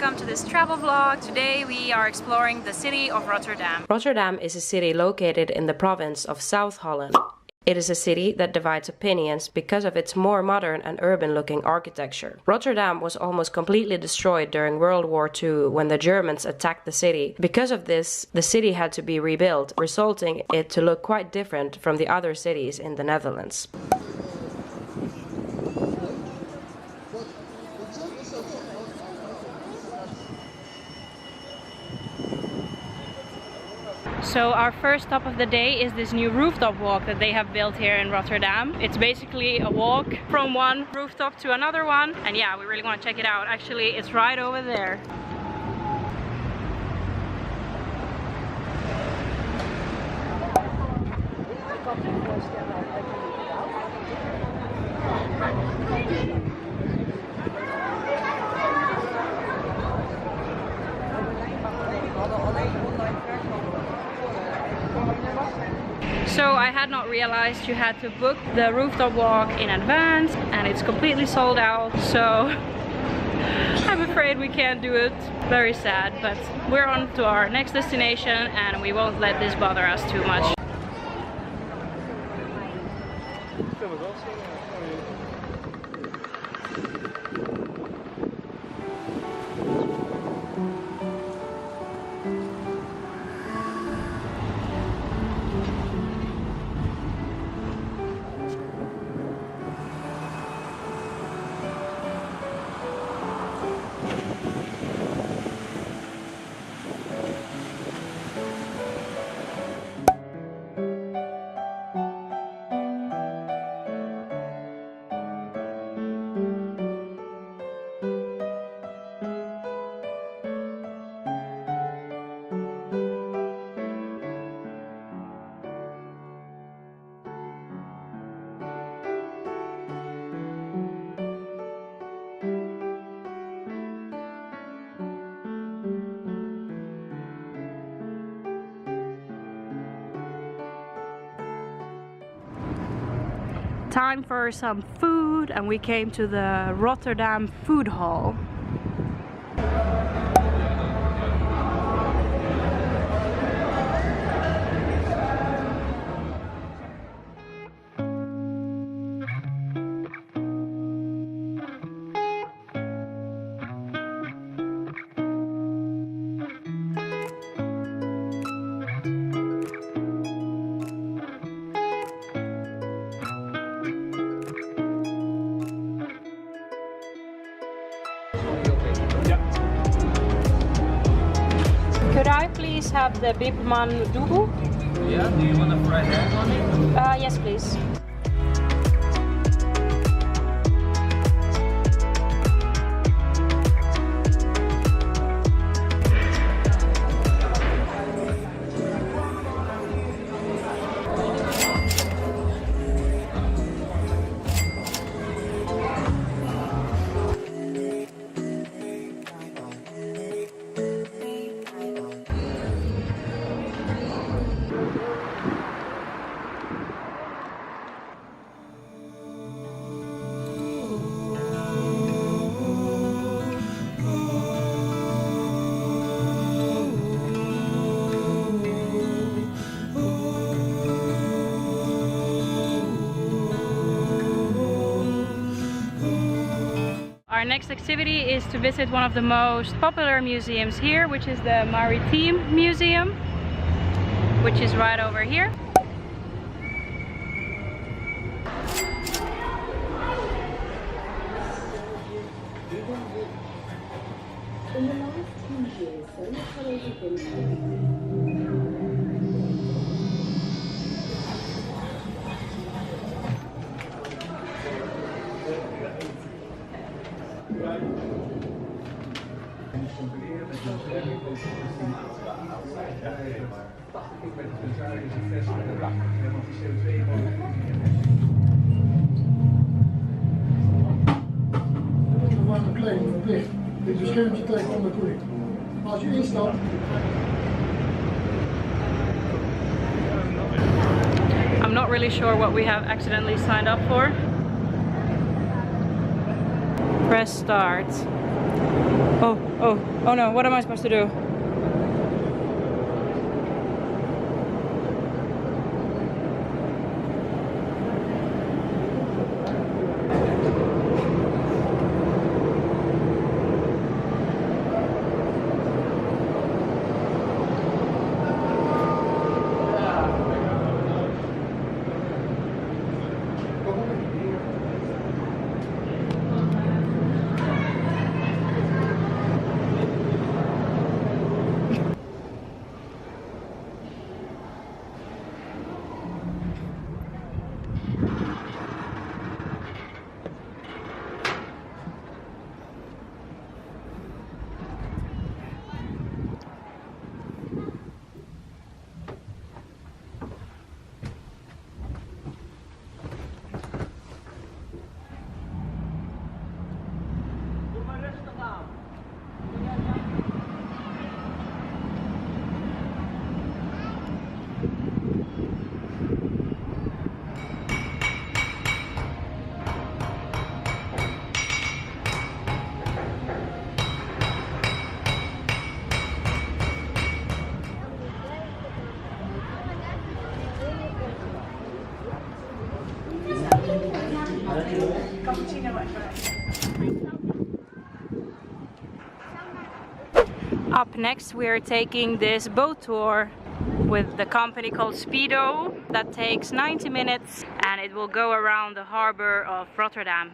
welcome to this travel vlog. Today we are exploring the city of Rotterdam. Rotterdam is a city located in the province of South Holland. It is a city that divides opinions because of its more modern and urban-looking architecture. Rotterdam was almost completely destroyed during World War II when the Germans attacked the city. Because of this, the city had to be rebuilt, resulting it to look quite different from the other cities in the Netherlands. So our first stop of the day is this new rooftop walk that they have built here in Rotterdam. It's basically a walk from one rooftop to another one. And yeah, we really want to check it out. Actually, it's right over there. So I had not realized you had to book the rooftop walk in advance, and it's completely sold out, so I'm afraid we can't do it. Very sad, but we're on to our next destination and we won't let this bother us too much. Time for some food, and we came to the Rotterdam food hall. Could I please have the Bipman Dubu? Yeah, do you want a fried egg on it? Yes, please. Our next activity is to visit one of the most popular museums here, which is the Maritime Museum, which is right over here. In the last 2 years, solar panels have been verplicht. Dit is een schermpje tegen onderkoeling. Als je instapt. I'm not really sure what we have accidentally signed up for. Press start. Oh no, what am I supposed to do? Up next we are taking this boat tour with the company called Speedo that takes 90 minutes and it will go around the harbor of Rotterdam.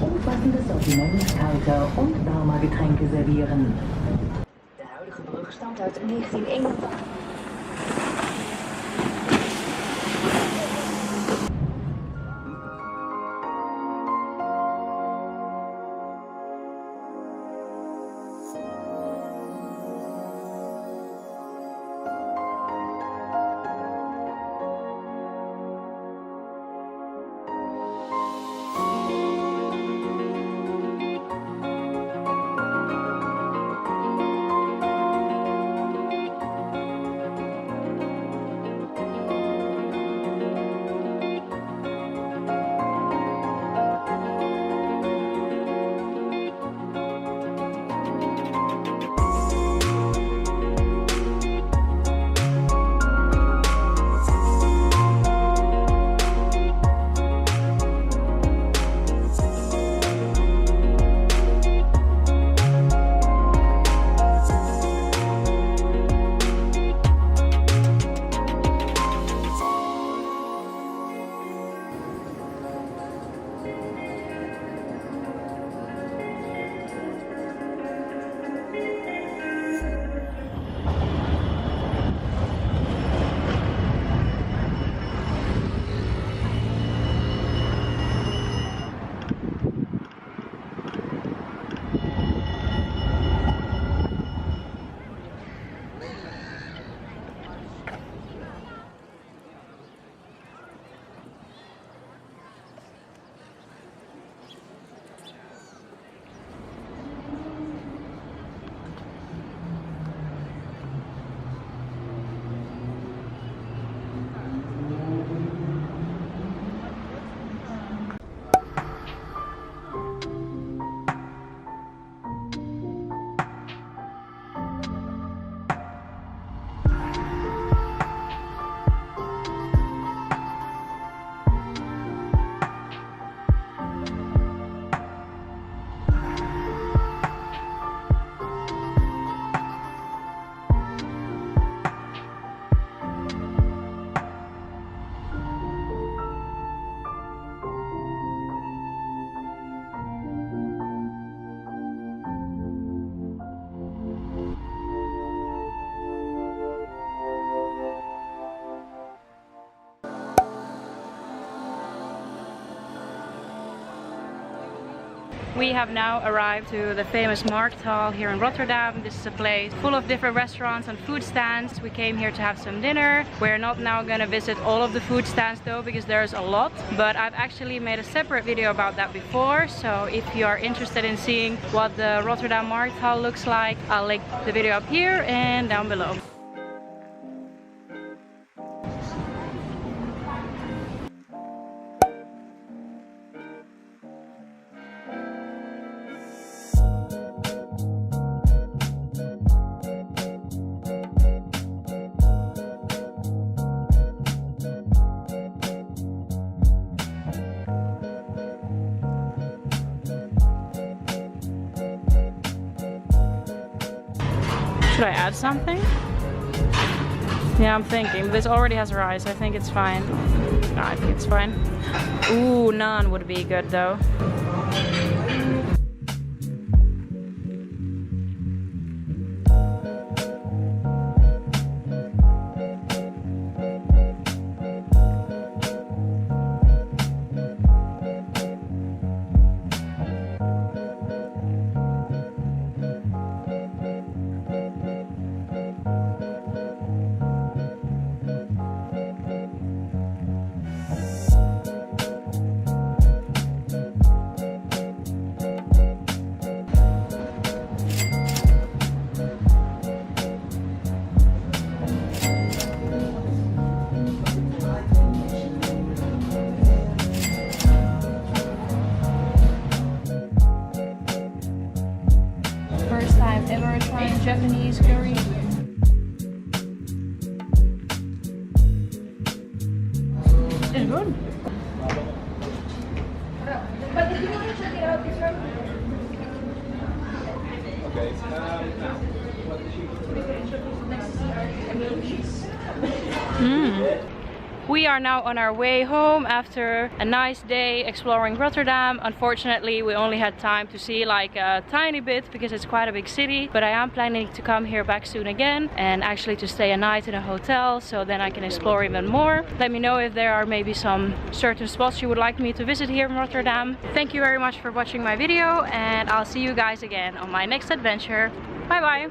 Umfassendes Sortiment kalter und warmer Getränke servieren. De huidige brug stamt uit 1981. We have now arrived to the famous Markthal here in Rotterdam. This is a place full of different restaurants and food stands. We came here to have some dinner. We're not now gonna visit all of the food stands though, because there's a lot, but I've actually made a separate video about that before, so if you are interested in seeing what the Rotterdam Markthal looks like, I'll link the video up here and down below. Should I add something? Yeah, I'm thinking. This already has rice. I think it's fine. No, I think it's fine. Ooh, naan would be good though. First time ever trying Japanese curry. It's good. But if you want to check it out, it's right. We are now on our way home after a nice day exploring Rotterdam. Unfortunately, we only had time to see like a tiny bit because it's quite a big city, but I am planning to come here back soon again and actually to stay a night in a hotel, so then I can explore even more. Let me know if there are maybe some certain spots you would like me to visit here in Rotterdam. Thank you very much for watching my video, and I'll see you guys again on my next adventure. Bye bye!